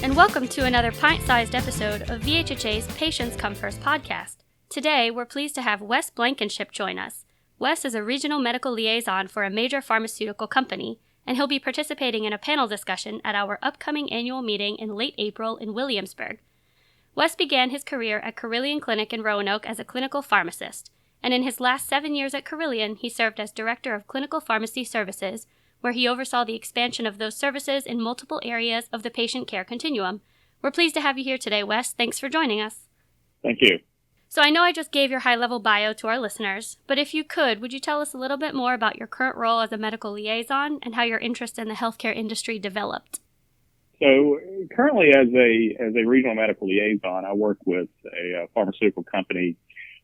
and welcome to another pint-sized episode of VHHA's Patients Come First podcast. Today, we're pleased to have Wes Blankenship join us. Wes is a regional medical liaison for a major pharmaceutical company, and he'll be participating in a panel discussion at our upcoming annual meeting in late April in Williamsburg. Wes began his career at Carilion Clinic in Roanoke as a clinical pharmacist, and in his last 7 years at Carilion, he served as Director of Clinical Pharmacy Services, where he oversaw the expansion of those services in multiple areas of the patient care continuum. We're pleased to have you here today, Wes. Thanks for joining us. Thank you. So I know I just gave your high-level bio to our listeners, but if you could, would you tell us a little bit more about your current role as a medical liaison and how your interest in the healthcare industry developed? So currently as a regional medical liaison, I work with a pharmaceutical company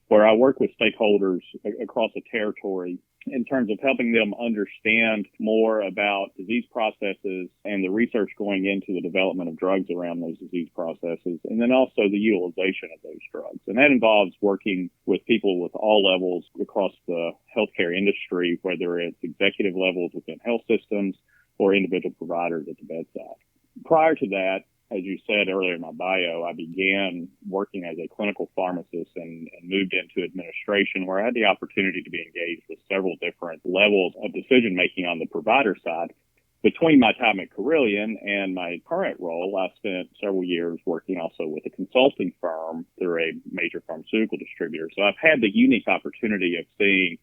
where I work with stakeholders across the territory in terms of helping them understand more about disease processes and the research going into the development of drugs around those disease processes, and then also the utilization of those drugs. And that involves working with people with all levels across the healthcare industry, whether it's executive levels within health systems or individual providers at the bedside. Prior to that, as you said earlier in my bio, I began working as a clinical pharmacist and moved into administration, where I had the opportunity to be engaged with several different levels of decision making on the provider side. Between my time at Carilion and my current role, I spent several years working also with a consulting firm through a major pharmaceutical distributor. So I've had the unique opportunity of seeing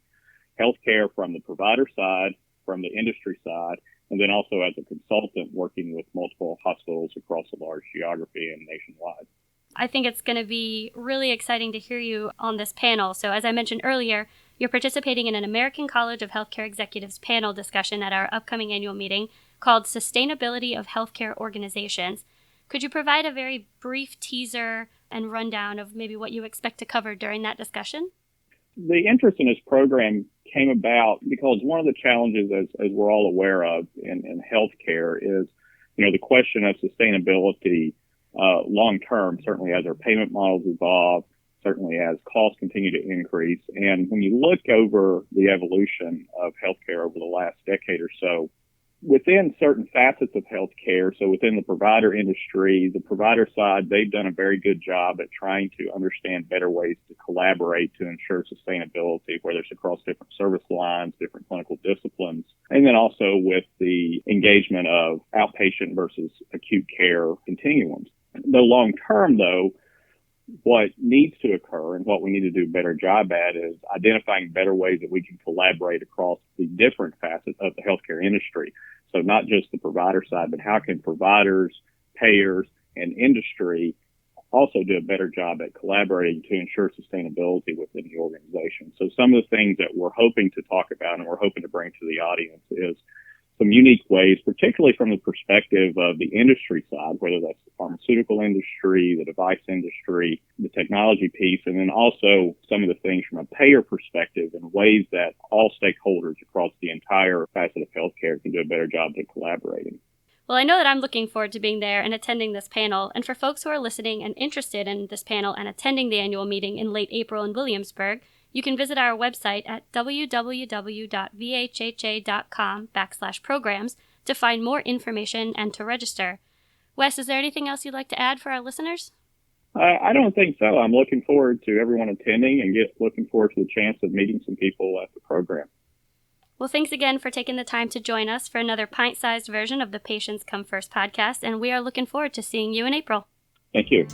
healthcare from the provider side, from the industry side, and then also as a consultant working with multiple hospitals across a large geography and nationwide. I think it's going to be really exciting to hear you on this panel. So as I mentioned earlier, you're participating in an American College of Healthcare Executives panel discussion at our upcoming annual meeting called Sustainability of Healthcare Organizations. Could you provide a very brief teaser and rundown of maybe what you expect to cover during that discussion? The interest in this program came about because one of the challenges, as we're all aware of in healthcare, is, the question of sustainability long term, certainly as our payment models evolve, certainly as costs continue to increase. And when you look over the evolution of healthcare over the last decade or so, within certain facets of healthcare, so within the provider industry, the provider side, they've done a very good job at trying to understand better ways to collaborate to ensure sustainability, whether it's across different service lines, different clinical disciplines, and then also with the engagement of outpatient versus acute care continuums. The long term, though, what needs to occur and what we need to do a better job at is identifying better ways that we can collaborate across the different facets of the healthcare industry. So not just the provider side, but how can providers, payers, and industry also do a better job at collaborating to ensure sustainability within the organization. So some of the things that we're hoping to talk about and we're hoping to bring to the audience is some unique ways, particularly from the perspective of the industry side, whether that's the pharmaceutical industry, the device industry, the technology piece, and then also some of the things from a payer perspective and ways that all stakeholders across the entire facet of healthcare can do a better job at collaborating. Well, I know that I'm looking forward to being there and attending this panel. And for folks who are listening and interested in this panel and attending the annual meeting in late April in Williamsburg, you can visit our website at www.vhha.com/programs to find more information and to register. Wes, is there anything else you'd like to add for our listeners? I don't think so. I'm looking forward to everyone attending and looking forward to the chance of meeting some people at the program. Well, thanks again for taking the time to join us for another pint-sized version of the Patients Come First podcast, and we are looking forward to seeing you in April. Thank you.